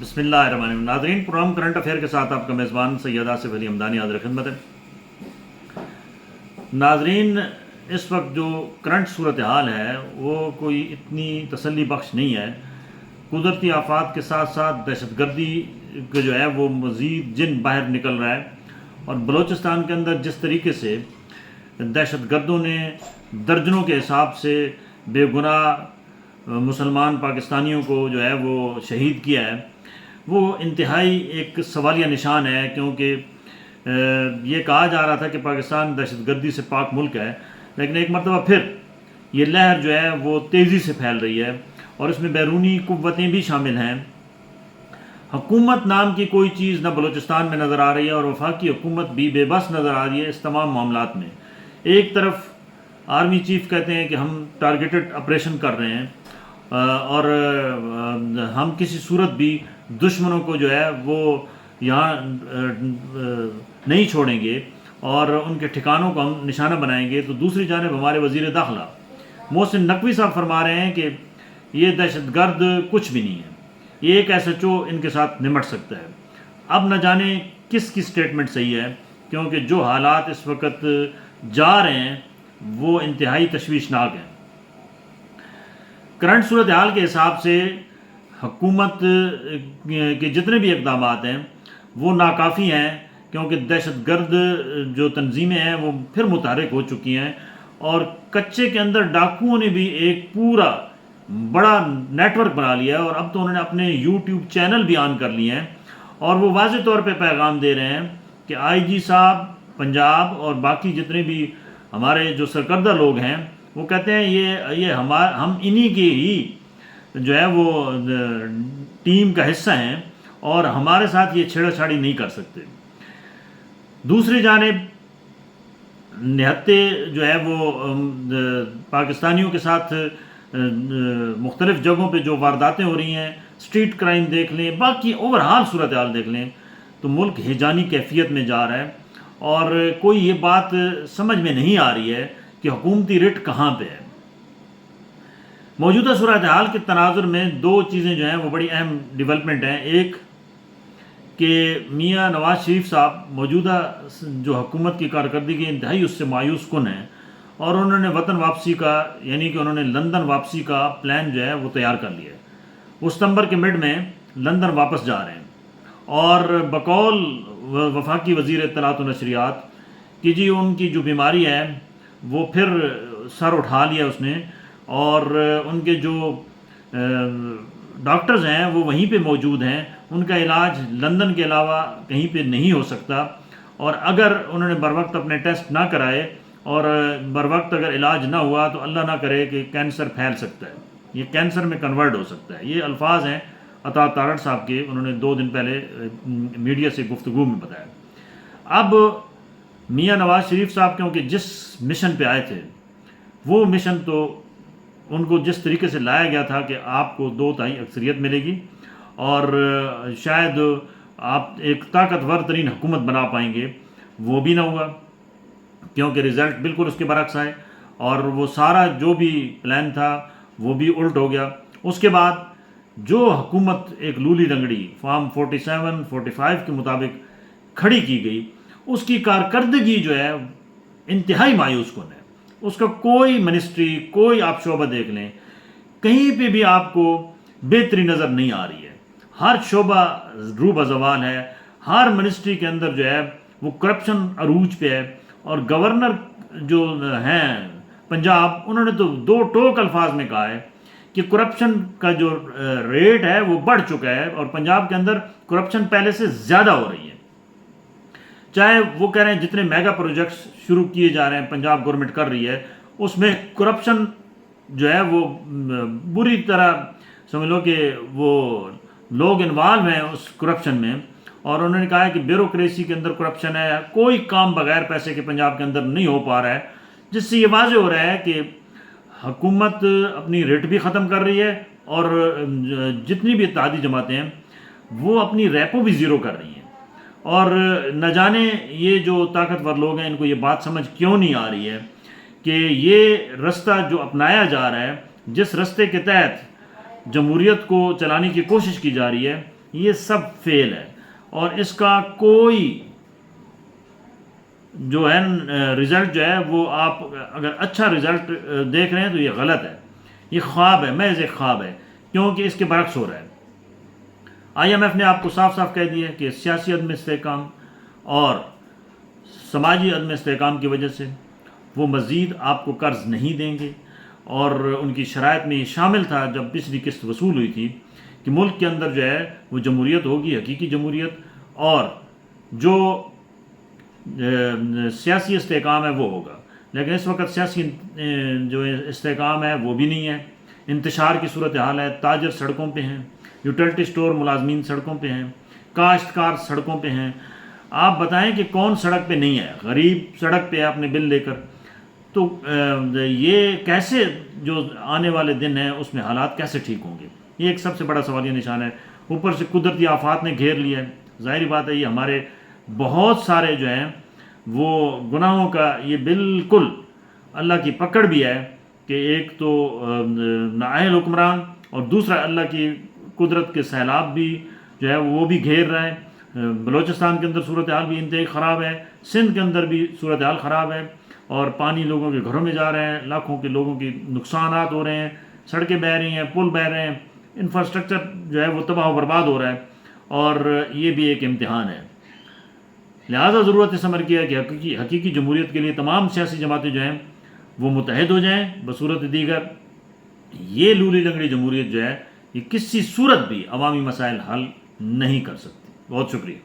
بسم اللہ الرحمن الرحیم. ناظرین، پروگرام کرنٹ افیئر کے ساتھ آپ کا میزبان سید آصف علی ہمدانی حاضر خدمت ہے. ناظرین، اس وقت جو کرنٹ صورتحال ہے وہ کوئی اتنی تسلی بخش نہیں ہے. قدرتی آفات کے ساتھ ساتھ دہشت گردی کا جو ہے وہ مزید جن باہر نکل رہا ہے، اور بلوچستان کے اندر جس طریقے سے دہشت گردوں نے درجنوں کے حساب سے بے گناہ مسلمان پاکستانیوں کو جو ہے وہ شہید کیا ہے، وہ انتہائی ایک سوالیہ نشان ہے. کیونکہ یہ کہا جا رہا تھا کہ پاکستان دہشت گردی سے پاک ملک ہے، لیکن ایک مرتبہ پھر یہ لہر جو ہے وہ تیزی سے پھیل رہی ہے، اور اس میں بیرونی قوتیں بھی شامل ہیں. حکومت نام کی کوئی چیز نہ بلوچستان میں نظر آ رہی ہے، اور وفاقی حکومت بھی بے بس نظر آ رہی ہے اس تمام معاملات میں. ایک طرف آرمی چیف کہتے ہیں کہ ہم ٹارگیٹڈ آپریشن کر رہے ہیں، اور ہم کسی صورت بھی دشمنوں کو جو ہے وہ یہاں نہیں چھوڑیں گے اور ان کے ٹھکانوں کو ہم نشانہ بنائیں گے. تو دوسری جانب ہمارے وزیر داخلہ محسن نقوی صاحب فرما رہے ہیں کہ یہ دہشت گرد کچھ بھی نہیں ہے، یہ ایک ایس ایچ او ان کے ساتھ نمٹ سکتا ہے. اب نہ جانے کس کی سٹیٹمنٹ صحیح ہے، کیونکہ جو حالات اس وقت جا رہے ہیں وہ انتہائی تشویشناک ہیں. کرنٹ صورتحال کے حساب سے حکومت کے جتنے بھی اقدامات ہیں وہ ناکافی ہیں، کیونکہ دہشت گرد جو تنظیمیں ہیں وہ پھر متحرک ہو چکی ہیں، اور کچے کے اندر ڈاکوؤں نے بھی ایک پورا بڑا نیٹ ورک بنا لیا ہے. اور اب تو انہوں نے اپنے یوٹیوب چینل بھی آن کر لیے ہیں، اور وہ واضح طور پہ پیغام دے رہے ہیں کہ آئی جی صاحب پنجاب اور باقی جتنے بھی ہمارے جو سرکردہ لوگ ہیں وہ کہتے ہیں یہ ہم انہی کی ہی جو ہے وہ ٹیم کا حصہ ہیں، اور ہمارے ساتھ یہ چھیڑا چھاڑی نہیں کر سکتے. دوسری جانب نہتے جو ہے وہ پاکستانیوں کے ساتھ مختلف جگہوں پہ جو وارداتیں ہو رہی ہیں، اسٹریٹ کرائم دیکھ لیں، باقی اوورحال صورتحال دیکھ لیں، تو ملک ہیجانی کیفیت میں جا رہا ہے. اور کوئی یہ بات سمجھ میں نہیں آ رہی ہے کہ حکومتی رٹ کہاں پہ ہے. موجودہ صورتحال کے تناظر میں دو چیزیں جو ہیں وہ بڑی اہم ڈیولپمنٹ ہیں. ایک کہ میاں نواز شریف صاحب موجودہ جو حکومت کی کارکردگی انتہائی اس سے مایوس کن ہیں، اور انہوں نے وطن واپسی کا یعنی کہ انہوں نے لندن واپسی کا پلان جو ہے وہ تیار کر لیا ہے. وہ ستمبر کے مڈ میں لندن واپس جا رہے ہیں، اور بقول وفاقی وزیر اطلاعات و نشریات کہ جی ان کی جو بیماری ہے وہ پھر سر اٹھا لیا اس نے، اور ان کے جو ڈاکٹرز ہیں وہ وہیں پہ موجود ہیں. ان کا علاج لندن کے علاوہ کہیں پہ نہیں ہو سکتا، اور اگر انہوں نے بروقت اپنے ٹیسٹ نہ کرائے اور بروقت اگر علاج نہ ہوا تو اللہ نہ کرے کہ کینسر پھیل سکتا ہے، یہ کینسر میں کنورٹ ہو سکتا ہے. یہ الفاظ ہیں عطا تارڑ صاحب کے، انہوں نے 2 دن پہلے میڈیا سے گفتگو میں بتایا. اب میاں نواز شریف صاحب کیونکہ جس مشن پہ آئے تھے وہ مشن تو ان کو جس طریقے سے لایا گیا تھا کہ آپ کو 2/3 اکثریت ملے گی اور شاید آپ ایک طاقتور ترین حکومت بنا پائیں گے، وہ بھی نہ ہوا، کیونکہ رزلٹ بالکل اس کے برعکس آئے، اور وہ سارا جو بھی پلان تھا وہ بھی الٹ ہو گیا. اس کے بعد جو حکومت ایک لولی لنگڑی فارم 47 45 کے مطابق کھڑی کی گئی، اس کی کارکردگی جو ہے انتہائی مایوس کن ہے. اس کا کوئی منسٹری، کوئی آپ شعبہ دیکھ لیں، کہیں پہ بھی آپ کو بہتری نظر نہیں آ رہی ہے. ہر شعبہ رو بزوال ہے، ہر منسٹری کے اندر جو ہے وہ کرپشن عروج پہ ہے. اور گورنر جو ہیں پنجاب، انہوں نے تو 2 ٹوک الفاظ میں کہا ہے کہ کرپشن کا جو ریٹ ہے وہ بڑھ چکا ہے، اور پنجاب کے اندر کرپشن پہلے سے زیادہ ہو رہی ہے. چاہے وہ کہہ رہے ہیں جتنے میگا پروجیکٹس شروع کیے جا رہے ہیں پنجاب گورنمنٹ کر رہی ہے، اس میں کرپشن جو ہے وہ بری طرح سمجھ لو کہ وہ لوگ انوالو ہیں اس کرپشن میں. اور انہوں نے کہا ہے کہ بیوروکریسی کے اندر کرپشن ہے، کوئی کام بغیر پیسے کے پنجاب کے اندر نہیں ہو پا رہا ہے، جس سے یہ واضح ہو رہا ہے کہ حکومت اپنی ریٹ بھی ختم کر رہی ہے، اور جتنی بھی اتحادی جماعتیں ہیں وہ اپنی ریپو بھی زیرو کر رہی ہیں. اور نہ جانے یہ جو طاقتور لوگ ہیں ان کو یہ بات سمجھ کیوں نہیں آ رہی ہے کہ یہ رستہ جو اپنایا جا رہا ہے، جس رستے کے تحت جمہوریت کو چلانے کی کوشش کی جا رہی ہے، یہ سب فیل ہے، اور اس کا کوئی جو ہے رزلٹ جو ہے وہ آپ اگر اچھا رزلٹ دیکھ رہے ہیں تو یہ غلط ہے، یہ خواب ہے، محض ایک خواب ہے، کیونکہ اس کے برعکس ہو رہا ہے۔ IMF نے آپ کو صاف صاف کہہ دیا ہے کہ سیاسی عدم استحکام اور سماجی عدم استحکام کی وجہ سے وہ مزید آپ کو قرض نہیں دیں گے، اور ان کی شرائط میں یہ شامل تھا جب پچھلی قسط وصول ہوئی تھی کہ ملک کے اندر جو ہے وہ جمہوریت ہوگی، حقیقی جمہوریت، اور جو سیاسی استحکام ہے وہ ہوگا۔ لیکن اس وقت سیاسی جو استحکام ہے وہ بھی نہیں ہے، انتشار کی صورتحال ہے، تاجر سڑکوں پہ ہیں، یوٹیلٹی سٹور ملازمین سڑکوں پہ ہیں، کاشتکار سڑکوں پہ ہیں۔ آپ بتائیں کہ کون سڑک پہ نہیں ہے؟ غریب سڑک پہ ہے اپنے بل لے کر۔ تو یہ کیسے جو آنے والے دن ہیں اس میں حالات کیسے ٹھیک ہوں گے؟ یہ ایک سب سے بڑا سوالیہ نشان ہے۔ اوپر سے قدرتی آفات نے گھیر لیا ہے، ظاہری بات ہے یہ ہمارے بہت سارے جو ہیں وہ گناہوں کا یہ بالکل اللہ کی پکڑ بھی ہے کہ ایک تو نااہل حکمران، اور دوسرا اللہ کی قدرت کے سیلاب بھی جو ہے وہ بھی گھیر رہا ہے۔ بلوچستان کے اندر صورتحال بھی انتہائی خراب ہے، سندھ کے اندر بھی صورتحال خراب ہے، اور پانی لوگوں کے گھروں میں جا رہے ہیں، لاکھوں کے لوگوں کی نقصانات ہو رہے ہیں، سڑکیں بہہ رہی ہیں، پل بہہ رہے ہیں، انفراسٹرکچر جو ہے وہ تباہ و برباد ہو رہا ہے، اور یہ بھی ایک امتحان ہے۔ لہٰذا ضرورت اس امر کی ہے کہ حقیقی جمہوریت کے لیے تمام سیاسی جماعتیں جو ہیں وہ متحد ہو جائیں، بصورت دیگر یہ لولی لنگڑی جمہوریت جو ہے یہ کسی صورت بھی عوامی مسائل حل نہیں کر سکتی۔ بہت شکریہ۔